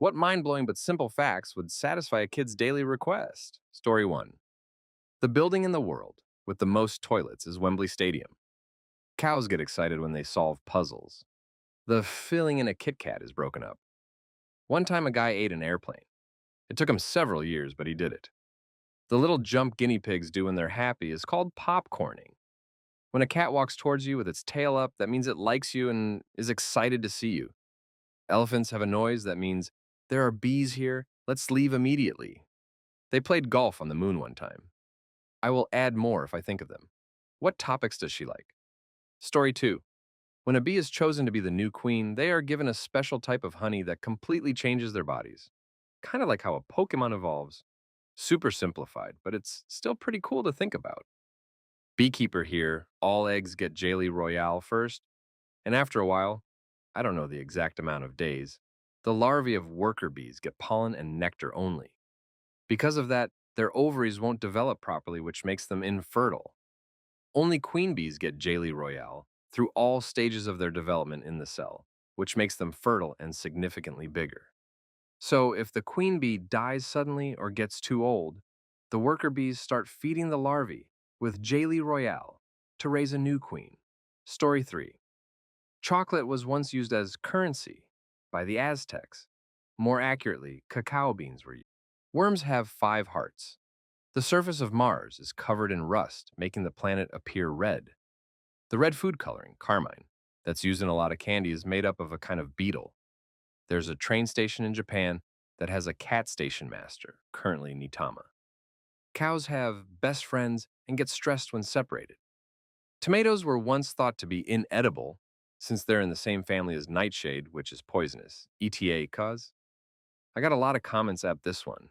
What mind-blowing but simple facts would satisfy a kid's daily request? Story 1. The building in the world with the most toilets is Wembley Stadium. Cows get excited when they solve puzzles. The filling in a Kit Kat is broken up. One time a guy ate an airplane. It took him several years, but he did it. The little jump guinea pigs do when they're happy is called popcorning. When a cat walks towards you with its tail up, that means it likes you and is excited to see you. Elephants have a noise that means, there are bees here, let's leave immediately. They played golf on the moon one time. I will add more if I think of them. What topics does she like? Story 2. When a bee is chosen to be the new queen, they are given a special type of honey that completely changes their bodies. Kind of like how a Pokemon evolves. Super simplified, but it's still pretty cool to think about. Beekeeper here, all eggs get Jelly Royale first, and after a while, I don't know the exact amount of days, the larvae of worker bees get pollen and nectar only. Because of that, their ovaries won't develop properly, which makes them infertile. Only queen bees get Jelly Royale through all stages of their development in the cell, which makes them fertile and significantly bigger. So, if the queen bee dies suddenly or gets too old, the worker bees start feeding the larvae with Jelly Royale to raise a new queen. Story 3. Chocolate was once used as currency by the Aztecs. More accurately, cacao beans were used. Worms have 5 hearts. The surface of Mars is covered in rust, making the planet appear red. The red food coloring, carmine, that's used in a lot of candy is made up of a kind of beetle. There's a train station in Japan that has a cat station master, currently Nitama. Cows have best friends and get stressed when separated. Tomatoes were once thought to be inedible since they're in the same family as nightshade, which is poisonous. ETA cause? I got a lot of comments at this one.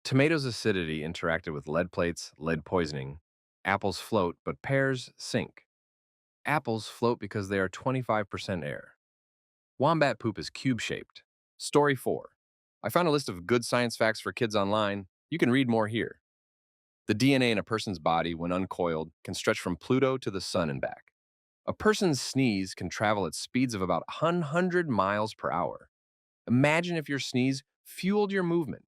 Tomatoes' acidity interacted with lead plates, lead poisoning. Apples float, but pears sink. Apples float because they are 25% air. Wombat poop is cube-shaped. Story 4. I found a list of good science facts for kids online. You can read more here. The DNA in a person's body, when uncoiled, can stretch from Pluto to the sun and back. A person's sneeze can travel at speeds of about 100 miles per hour. Imagine if your sneeze fueled your movement.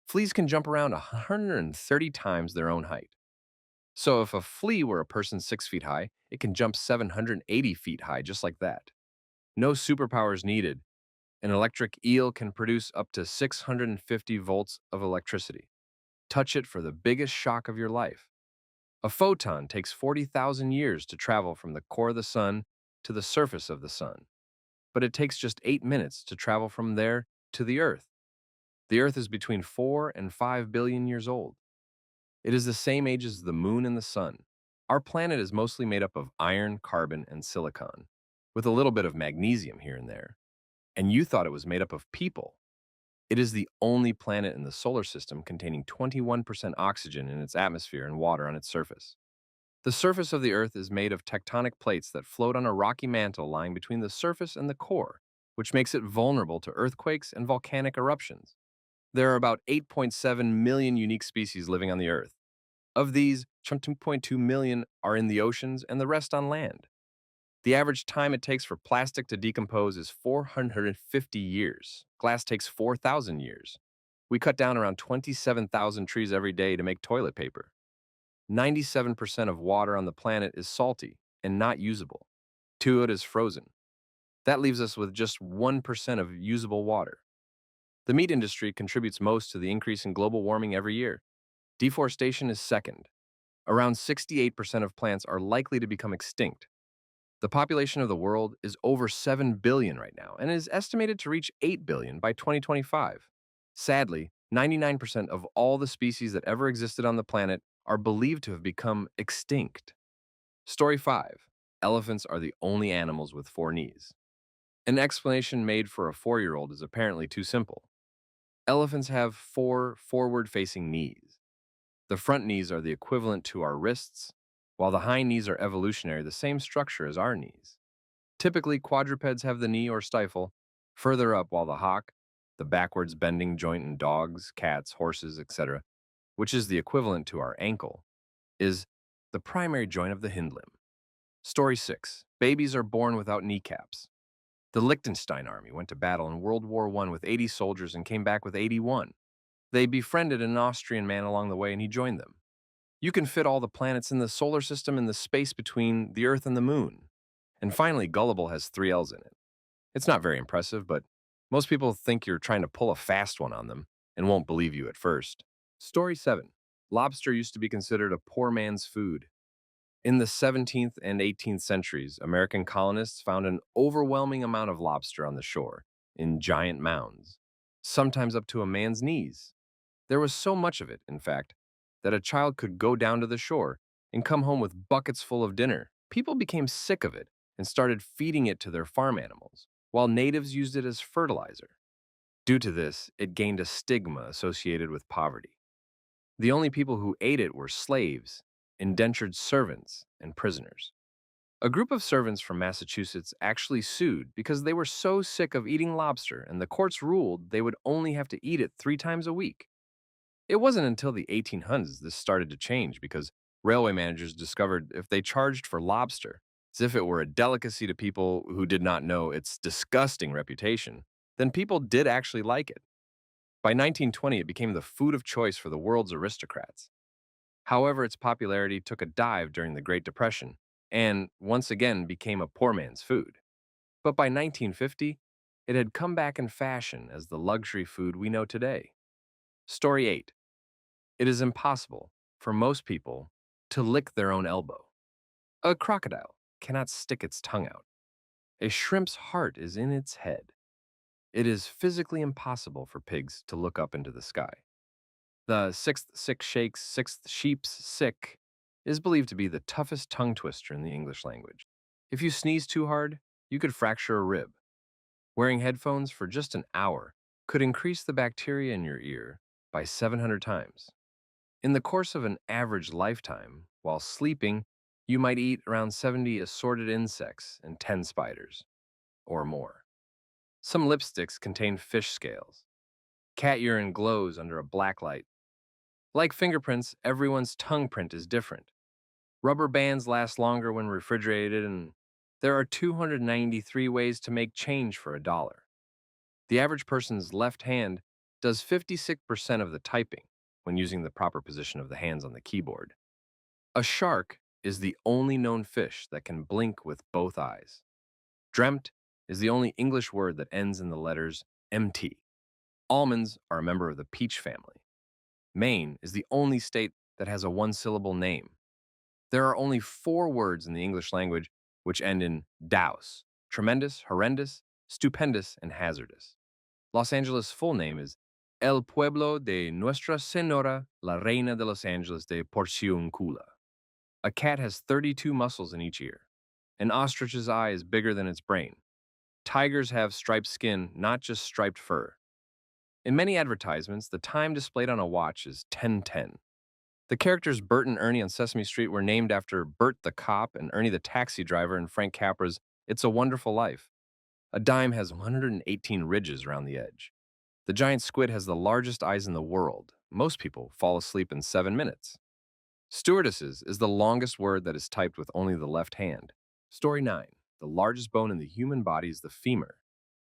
Fleas can jump around 130 times their own height. So if a flea were a person 6 feet high, it can jump 780 feet high just like that. No superpowers needed. An electric eel can produce up to 650 volts of electricity. Touch it for the biggest shock of your life. A photon takes 40,000 years to travel from the core of the sun to the surface of the sun. But it takes just 8 minutes to travel from there to the Earth. The Earth is between 4 and 5 billion years old. It is the same age as the moon and the sun. Our planet is mostly made up of iron, carbon, and silicon, with a little bit of magnesium here and there. And you thought it was made up of people. It is the only planet in the solar system containing 21% oxygen in its atmosphere and water on its surface. The surface of the Earth is made of tectonic plates that float on a rocky mantle lying between the surface and the core, which makes it vulnerable to earthquakes and volcanic eruptions. There are about 8.7 million unique species living on the Earth. Of these, 2.2 million are in the oceans and the rest on land. The average time it takes for plastic to decompose is 450 years. Glass takes 4,000 years. We cut down around 27,000 trees every day to make toilet paper. 97% of water on the planet is salty and not usable. 2 of it is frozen. That leaves us with just 1% of usable water. The meat industry contributes most to the increase in global warming every year. Deforestation is second. Around 68% of plants are likely to become extinct. The population of the world is over 7 billion right now and is estimated to reach 8 billion by 2025. Sadly, 99% of all the species that ever existed on the planet are believed to have become extinct. Story 5. Elephants are the only animals with 4 knees. An explanation made for a 4-year-old is apparently too simple. Elephants have 4 forward-facing knees. The front knees are the equivalent to our wrists, while the hind knees are evolutionary, the same structure as our knees. Typically, quadrupeds have the knee or stifle further up, while the hock, the backwards bending joint in dogs, cats, horses, etc., which is the equivalent to our ankle, is the primary joint of the hind limb. Story 6. Babies are born without kneecaps. The Liechtenstein army went to battle in World War I with 80 soldiers and came back with 81. They befriended an Austrian man along the way and he joined them. You can fit all the planets in the solar system in the space between the Earth and the Moon. And finally, Gullible has 3 L's in it. It's not very impressive, but most people think you're trying to pull a fast one on them and won't believe you at first. Story 7. Lobster used to be considered a poor man's food. In the 17th and 18th centuries, American colonists found an overwhelming amount of lobster on the shore, in giant mounds, sometimes up to a man's knees. There was so much of it, in fact, that a child could go down to the shore and come home with buckets full of dinner. People became sick of it and started feeding it to their farm animals, while natives used it as fertilizer. Due to this, it gained a stigma associated with poverty. The only people who ate it were slaves, indentured servants, and prisoners. A group of servants from Massachusetts actually sued because they were so sick of eating lobster, and the courts ruled they would only have to eat it 3 times a week. It wasn't until the 1800s this started to change because railway managers discovered if they charged for lobster as if it were a delicacy to people who did not know its disgusting reputation, then people did actually like it. By 1920, it became the food of choice for the world's aristocrats. However, its popularity took a dive during the Great Depression and once again became a poor man's food. But by 1950, it had come back in fashion as the luxury food we know today. Story 8. It is impossible for most people to lick their own elbow. A crocodile cannot stick its tongue out. A shrimp's heart is in its head. It is physically impossible for pigs to look up into the sky. The sixth sick shakes, sixth sheep's sick is believed to be the toughest tongue twister in the English language. If you sneeze too hard, you could fracture a rib. Wearing headphones for just an hour could increase the bacteria in your ear by 700 times. In the course of an average lifetime, while sleeping, you might eat around 70 assorted insects and 10 spiders, or more. Some lipsticks contain fish scales. Cat urine glows under a black light. Like fingerprints, everyone's tongue print is different. Rubber bands last longer when refrigerated, and there are 293 ways to make change for $1. The average person's left hand does 56% of the typing when using the proper position of the hands on the keyboard. A shark is the only known fish that can blink with both eyes. Dreamt is the only English word that ends in the letters MT. Almonds are a member of the peach family. Maine is the only state that has a one-syllable name. There are only 4 words in the English language which end in douse: tremendous, horrendous, stupendous, and hazardous. Los Angeles' full name is El Pueblo de Nuestra Señora la Reina de Los Angeles de Porciuncula. A cat has 32 muscles in each ear. An ostrich's eye is bigger than its brain. Tigers have striped skin, not just striped fur. In many advertisements, the time displayed on a watch is 10:10. The characters Bert and Ernie on Sesame Street were named after Bert the cop and Ernie the taxi driver in Frank Capra's It's a Wonderful Life. A dime has 118 ridges around the edge. The giant squid has the largest eyes in the world. Most people fall asleep in 7 minutes. Stewardesses is the longest word that is typed with only the left hand. Story 9. The largest bone in the human body is the femur.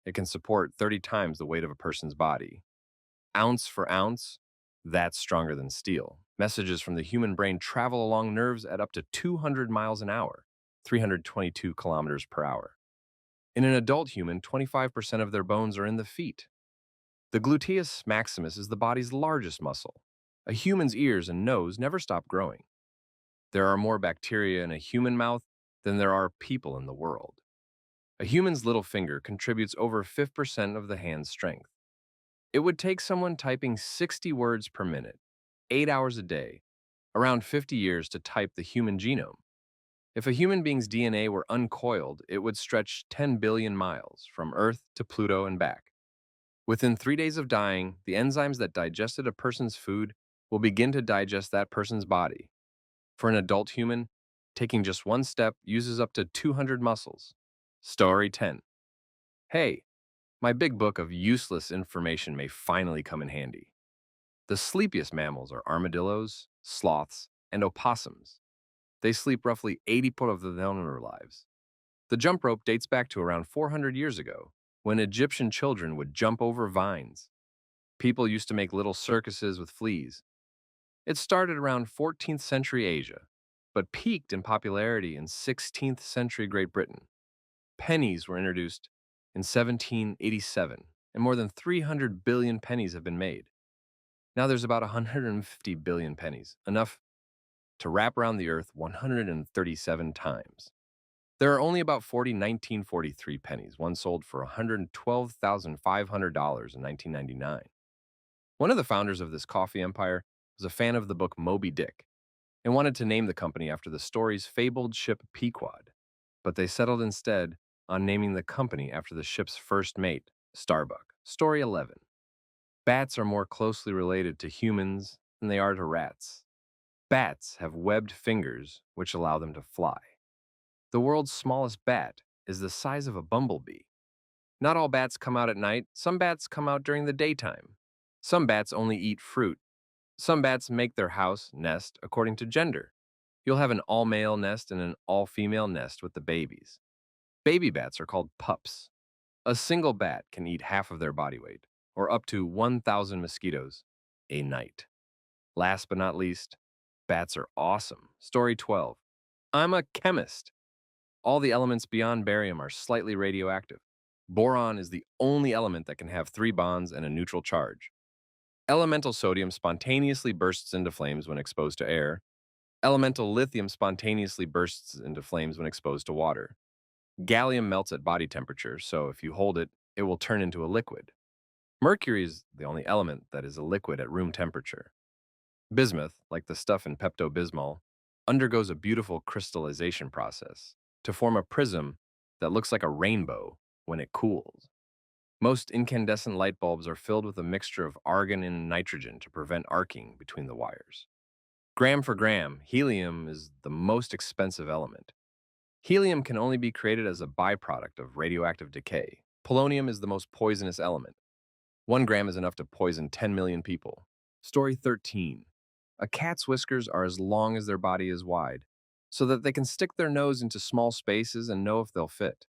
It can support 30 times the weight of a person's body. Ounce for ounce, that's stronger than steel. Messages from the human brain travel along nerves at up to 200 miles an hour, 322 kilometers per hour. In an adult human, 25% of their bones are in the feet. The gluteus maximus is the body's largest muscle. A human's ears and nose never stop growing. There are more bacteria in a human mouth than there are people in the world. A human's little finger contributes over 5% of the hand's strength. It would take someone typing 60 words per minute, 8 hours a day, around 50 years to type the human genome. If a human being's DNA were uncoiled, it would stretch 10 billion miles from Earth to Pluto and back. Within 3 days of dying, the enzymes that digested a person's food will begin to digest that person's body. For an adult human, taking just one step uses up to 200 muscles. Story 10. Hey, my big book of useless information may finally come in handy. The sleepiest mammals are armadillos, sloths, and opossums. They sleep roughly 80% of their lives. The jump rope dates back to around 400 years ago, when Egyptian children would jump over vines. People used to make little circuses with fleas. It started around 14th century Asia, but peaked in popularity in 16th century Great Britain. Pennies were introduced in 1787, and more than 300 billion pennies have been made. Now there's about 150 billion pennies, enough to wrap around the earth 137 times. There are only about 40 1943 pennies, one sold for $112,500 in 1999. One of the founders of this coffee empire was a fan of the book Moby Dick and wanted to name the company after the story's fabled ship Pequod, but they settled instead on naming the company after the ship's first mate, Starbuck. Story 11. Bats are more closely related to humans than they are to rats. Bats have webbed fingers which allow them to fly. The world's smallest bat is the size of a bumblebee. Not all bats come out at night. Some bats come out during the daytime. Some bats only eat fruit. Some bats make their house nest according to gender. You'll have an all-male nest and an all-female nest with the babies. Baby bats are called pups. A single bat can eat half of their body weight, or up to 1,000 mosquitoes, a night. Last but not least, bats are awesome. Story 12. I'm a chemist. All the elements beyond barium are slightly radioactive. Boron is the only element that can have 3 bonds and a neutral charge. Elemental sodium spontaneously bursts into flames when exposed to air. Elemental lithium spontaneously bursts into flames when exposed to water. Gallium melts at body temperature, so if you hold it, it will turn into a liquid. Mercury is the only element that is a liquid at room temperature. Bismuth, like the stuff in Pepto-Bismol, undergoes a beautiful crystallization process to form a prism that looks like a rainbow when it cools. Most incandescent light bulbs are filled with a mixture of argon and nitrogen to prevent arcing between the wires. Gram for gram, helium is the most expensive element. Helium can only be created as a byproduct of radioactive decay. Polonium is the most poisonous element. 1 gram is enough to poison 10 million people. Story 13. A cat's whiskers are as long as their body is wide, so that they can stick their nose into small spaces and know if they'll fit.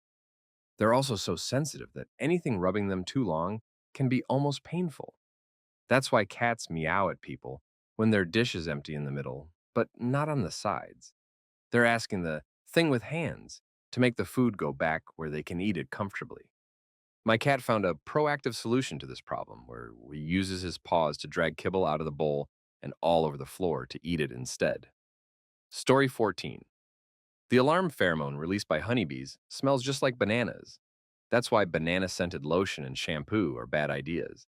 They're also so sensitive that anything rubbing them too long can be almost painful. That's why cats meow at people when their dish is empty in the middle, but not on the sides. They're asking the thing with hands to make the food go back where they can eat it comfortably. My cat found a proactive solution to this problem where he uses his paws to drag kibble out of the bowl and all over the floor to eat it instead. Story 14. The alarm pheromone released by honeybees smells just like bananas. That's why banana-scented lotion and shampoo are bad ideas.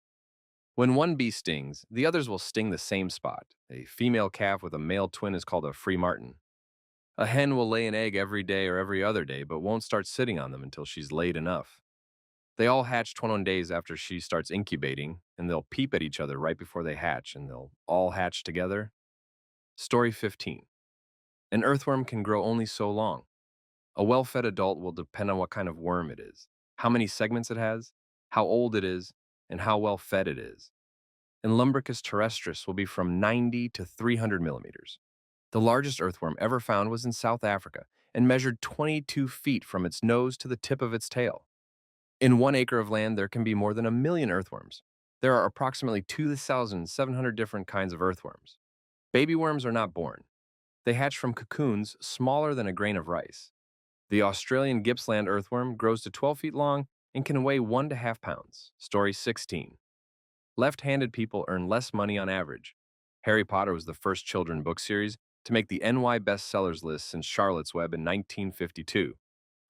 When one bee stings, the others will sting the same spot. A female calf with a male twin is called a free martin. A hen will lay an egg every day or every other day, but won't start sitting on them until she's laid enough. They all hatch 21 days after she starts incubating, and they'll peep at each other right before they hatch, and they'll all hatch together. Story 15. An earthworm can grow only so long. A well-fed adult will depend on what kind of worm it is, how many segments it has, how old it is, and how well fed it is. And Lumbricus terrestris will be from 90 to 300 millimeters. The largest earthworm ever found was in South Africa and measured 22 feet from its nose to the tip of its tail. In 1 acre of land, there can be more than 1 million earthworms. There are approximately 2,700 different kinds of earthworms. Baby worms are not born. They hatch from cocoons smaller than a grain of rice. The Australian Gippsland earthworm grows to 12 feet long and can weigh 1.5 pounds. Story 16. Left-handed people earn less money on average. Harry Potter was the first children's book series to make the NY bestsellers list since Charlotte's Web in 1952.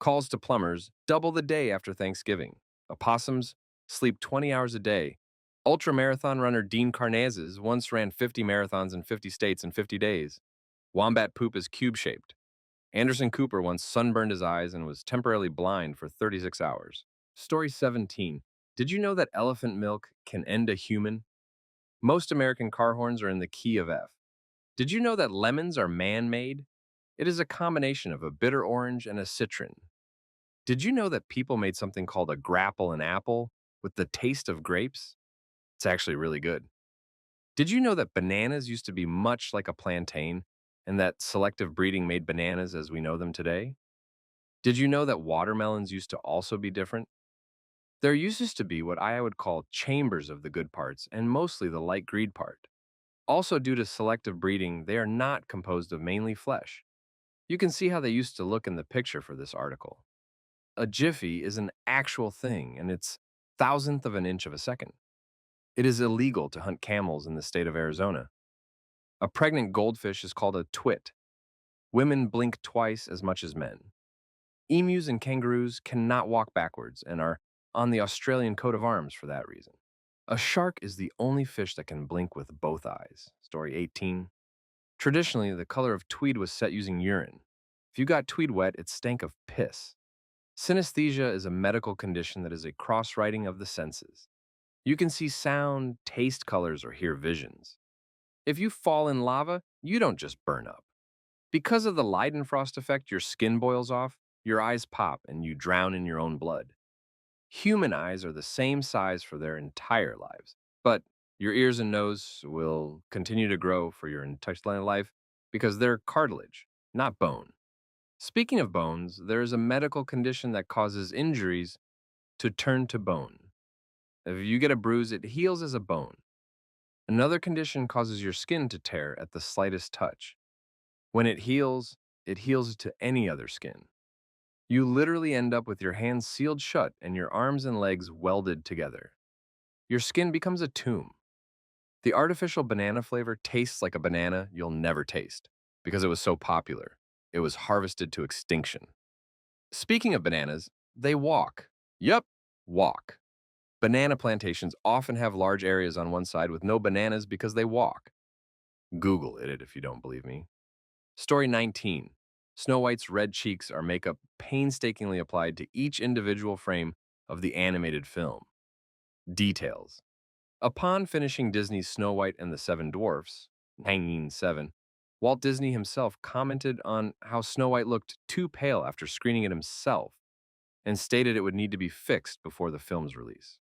Calls to plumbers double the day after Thanksgiving. Opossums sleep 20 hours a day. Ultramarathon runner Dean Karnazes once ran 50 marathons in 50 states in 50 days. Wombat poop is cube-shaped. Anderson Cooper once sunburned his eyes and was temporarily blind for 36 hours. Story 17. Did you know that elephant milk can end a human? Most American car horns are in the key of F. Did you know that lemons are man-made? It is a combination of a bitter orange and a citron. Did you know that people made something called a grapple and apple with the taste of grapes? It's actually really good. Did you know that bananas used to be much like a plantain and that selective breeding made bananas as we know them today? Did you know that watermelons used to also be different? There used to be what I would call chambers of the good parts and mostly the light green part. Also, due to selective breeding, they are not composed of mainly flesh. You can see how they used to look in the picture for this article. A jiffy is an actual thing, and it's thousandth of an inch of a second. It is illegal to hunt camels in the state of Arizona. A pregnant goldfish is called a twit. Women blink twice as much as men. Emus and kangaroos cannot walk backwards and are on the Australian coat of arms for that reason. A shark is the only fish that can blink with both eyes. Story 18. Traditionally, the color of tweed was set using urine. If you got tweed wet, it stank of piss. Synesthesia is a medical condition that is a cross-writing of the senses. You can see sound, taste colors, or hear visions. If you fall in lava, you don't just burn up. Because of the Leidenfrost effect, your skin boils off, your eyes pop, and you drown in your own blood. Human eyes are the same size for their entire lives, but your ears and nose will continue to grow for your entire life because they're cartilage, not bone. Speaking of bones, there is a medical condition that causes injuries to turn to bone. If you get a bruise, it heals as a bone. Another condition causes your skin to tear at the slightest touch. When it heals to any other skin. You literally end up with your hands sealed shut and your arms and legs welded together. Your skin becomes a tomb. The artificial banana flavor tastes like a banana you'll never taste because it was so popular. It was harvested to extinction. Speaking of bananas, they walk. Yup, walk. Banana plantations often have large areas on one side with no bananas because they walk. Google it if you don't believe me. Story 19. Snow White's red cheeks are makeup painstakingly applied to each individual frame of the animated film. Details. Upon finishing Disney's Snow White and the Seven Dwarfs, 1907, Walt Disney himself commented on how Snow White looked too pale after screening it himself and stated it would need to be fixed before the film's release.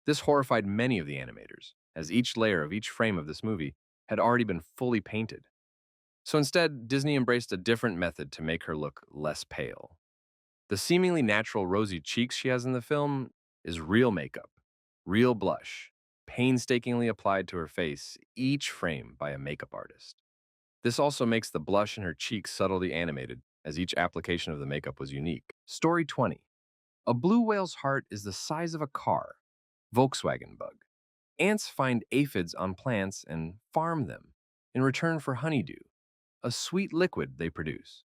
This horrified many of the animators, as each layer of each frame of this movie had already been fully painted. So instead, Disney embraced a different method to make her look less pale. The seemingly natural rosy cheeks she has in the film is real makeup, real blush, painstakingly applied to her face, each frame by a makeup artist. This also makes the blush in her cheeks subtly animated, as each application of the makeup was unique. Story 20. A blue whale's heart is the size of a car. Volkswagen bug. Ants find aphids on plants and farm them in return for honeydew, a sweet liquid they produce.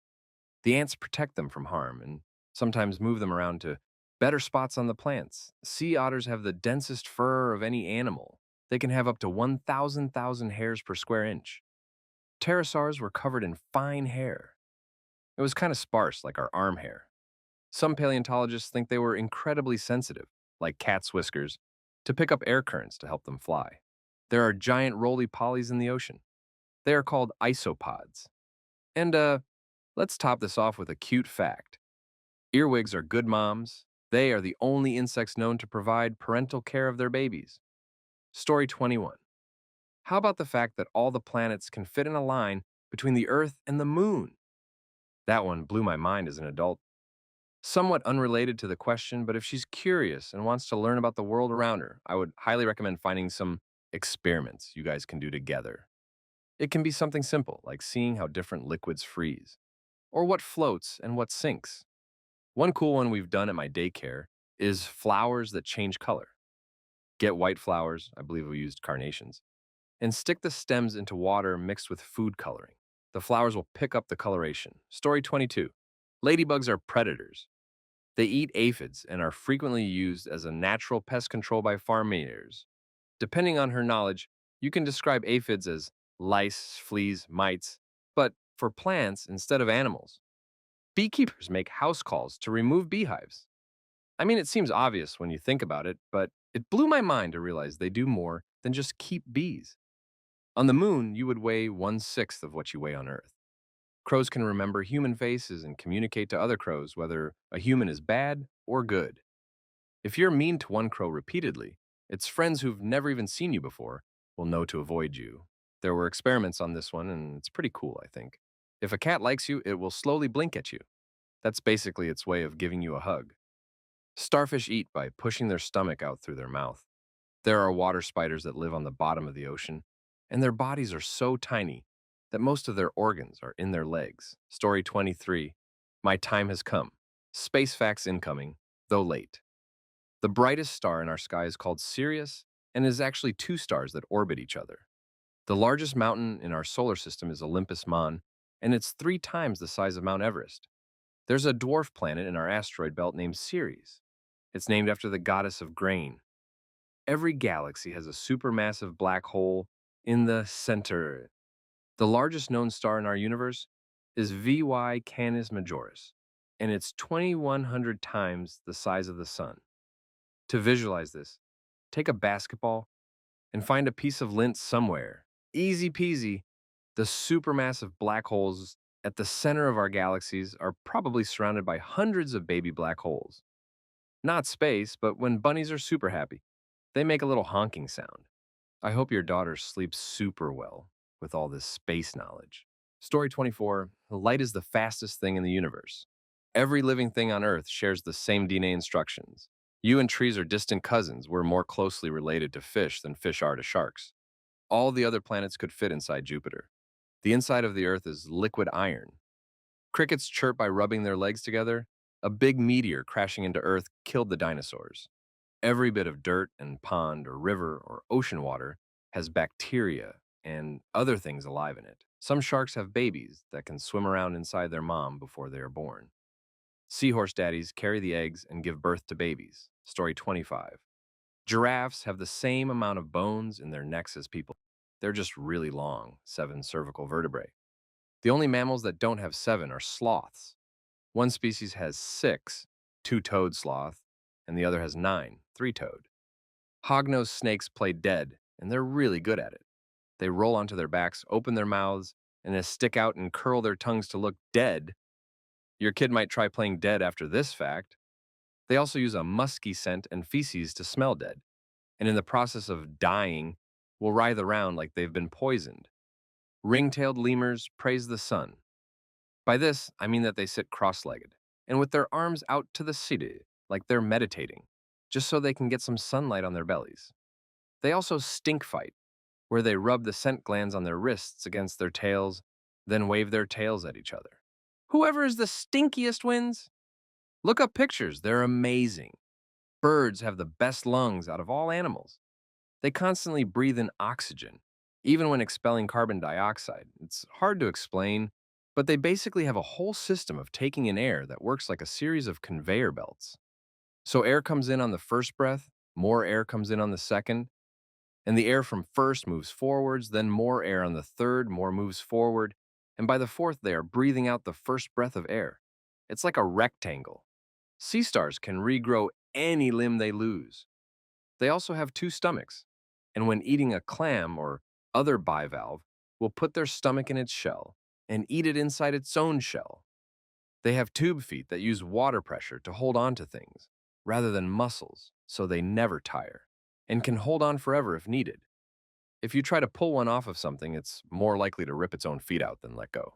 The ants protect them from harm and sometimes move them around to better spots on the plants. Sea otters have the densest fur of any animal. They can have up to 1,000 hairs per square inch. Pterosaurs were covered in fine hair. It was kind of sparse, like our arm hair. Some paleontologists think they were incredibly sensitive, like cats' whiskers, to pick up air currents to help them fly. There are giant roly-polies in the ocean. They are called isopods. And, let's top this off with a cute fact. Earwigs are good moms. They are the only insects known to provide parental care of their babies. Story 21. How about the fact that all the planets can fit in a line between the Earth and the Moon? That one blew my mind as an adult. Somewhat unrelated to the question, but if she's curious and wants to learn about the world around her, I would highly recommend finding some experiments you guys can do together. It can be something simple, like seeing how different liquids freeze, or what floats and what sinks. One cool one we've done at my daycare is flowers that change color. Get white flowers, I believe we used carnations, and stick the stems into water mixed with food coloring. The flowers will pick up the coloration. Story 22. Ladybugs are predators. They eat aphids and are frequently used as a natural pest control by farmers. Depending on her knowledge, you can describe aphids as lice, fleas, mites, but for plants instead of animals. Beekeepers make house calls to remove beehives. I mean, it seems obvious when you think about it, but it blew my mind to realize they do more than just keep bees. On the moon, you would weigh 1/6 of what you weigh on Earth. Crows can remember human faces and communicate to other crows whether a human is bad or good. If you're mean to one crow repeatedly, its friends who've never even seen you before will know to avoid you. There were experiments on this one, and it's pretty cool, I think. If a cat likes you, it will slowly blink at you. That's basically its way of giving you a hug. Starfish eat by pushing their stomach out through their mouth. There are water spiders that live on the bottom of the ocean, and their bodies are so tiny that most of their organs are in their legs. Story 23. My time has come. Space facts incoming, though late. The brightest star in our sky is called Sirius and is actually two stars that orbit each other. The largest mountain in our solar system is Olympus Mons, and it's 3 times the size of Mount Everest. There's a dwarf planet in our asteroid belt named Ceres. It's named after the goddess of grain. Every galaxy has a supermassive black hole in the center. The largest known star in our universe is VY Canis Majoris, and it's 2,100 times the size of the sun. To visualize this, take a basketball and find a piece of lint somewhere. Easy peasy. The supermassive black holes at the center of our galaxies are probably surrounded by hundreds of baby black holes. Not space, but when bunnies are super happy, they make a little honking sound. I hope your daughter sleeps super well with all this space knowledge. Story 24. Light is the fastest thing in the universe. Every living thing on Earth shares the same DNA instructions. You and trees are distant cousins. We're more closely related to fish than fish are to sharks. All the other planets could fit inside Jupiter. The inside of the Earth is liquid iron. Crickets chirp by rubbing their legs together. A big meteor crashing into Earth killed the dinosaurs. Every bit of dirt and pond or river or ocean water has bacteria and other things alive in it. Some sharks have babies that can swim around inside their mom before they are born. Seahorse daddies carry the eggs and give birth to babies. Story 25. Giraffes have the same amount of bones in their necks as people. They're just really long, 7 cervical vertebrae. The only mammals that don't have 7 are sloths. One species has 6, 2-toed sloth, and the other has 9, 3-toed. Hognose snakes play dead, and they're really good at it. They roll onto their backs, open their mouths, and then stick out and curl their tongues to look dead. Your kid might try playing dead after this fact. They also use a musky scent and feces to smell dead, and in the process of dying, will writhe around like they've been poisoned. Ring-tailed lemurs praise the sun. By this, I mean that they sit cross-legged, and with their arms out to the city, like they're meditating, just so they can get some sunlight on their bellies. They also stink fight, where they rub the scent glands on their wrists against their tails, then wave their tails at each other. Whoever is the stinkiest wins. Look up pictures, they're amazing. Birds have the best lungs out of all animals. They constantly breathe in oxygen, even when expelling carbon dioxide. It's hard to explain, but they basically have a whole system of taking in air that works like a series of conveyor belts. So air comes in on the first breath, more air comes in on the second, and the air from first moves forwards, then more air on the third, more moves forward, and by the fourth they are breathing out the first breath of air. It's like a rectangle. Sea stars can regrow any limb they lose. They also have 2 stomachs, and when eating a clam or other bivalve, will put their stomach in its shell and eat it inside its own shell. They have tube feet that use water pressure to hold on to things, rather than muscles, so they never tire, and can hold on forever if needed. If you try to pull one off of something, it's more likely to rip its own feet out than let go.